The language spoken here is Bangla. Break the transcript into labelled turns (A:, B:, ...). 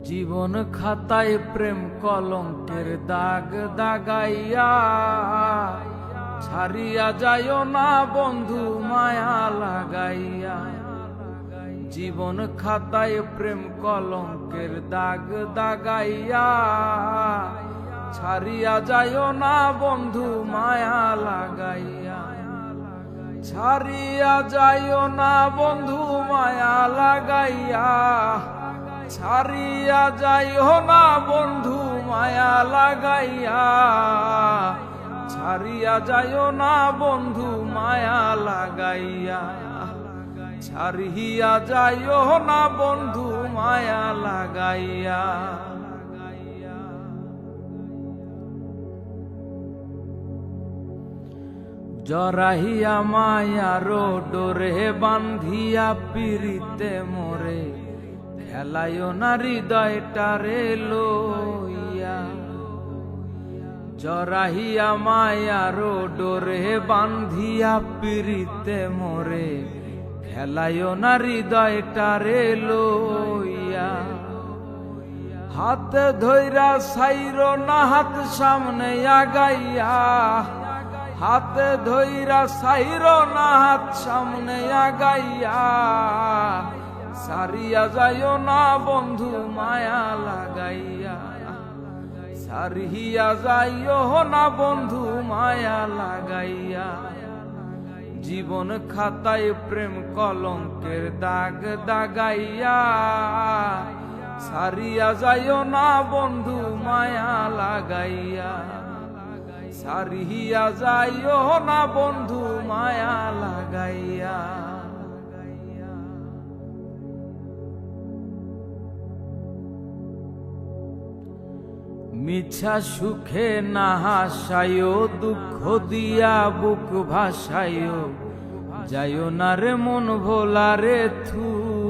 A: জীবন খাতায় প্রেম কলঙ্কের দাগ দাগাইয়া ছাড়িয়া যাইও না বন্ধু মায়া লাগাইয়া। জীবন খাতায় প্রেম কলঙ্কের দাগ দাগাইয়া ছাড়িয়া যাইও না বন্ধু মায়া লাগাইয়া। ছাড়িয়া যাইও না বন্ধু মায়া লাগাইয়া। ছাড়িয়া যাইও না বন্ধু মায়া লাগাইয়া। ছাড়িয়া যাইও না বন্ধু মায়া লাগাইয়া। ছাড়িয়া যাইও না বন্ধু মায়া লাগাইয়া। জরাহিয়া মায়ার ডোরে বান্ধিয়া পিরিতে মোরে খেলায়ও না হৃদয়টারে লইয়া। জরাহিয়া মায়ার ডোরে বান্ধিয়া পিরিতে মোরে খেলায়ও না হৃদয়টারে লইয়া। হাতে ধইরা সাইরো না হাত সামনে আগাইয়া। হাতে ধইরা সাইরো না হাত সামনে আগাইয়া। ছাড়িয়া যাইও না বন্ধু মায়া লাগাইয়া। ছাড়িয়া যাইও না বন্ধু মায়া লাগাইয়া। জীবন খাতায় প্রেম কলঙ্কের দাগ দাগাইয়া ছাড়িয়া যাইও না বন্ধু মায়া লাগাইয়া। ছাড়িয়া যাইও না বন্ধু মায়া লাগাইয়া। মিছা সুখে না হাসায়ও দুঃখ দিয়া বুক ভাসায়ও যাইও না রে মন ভোলা রে থু।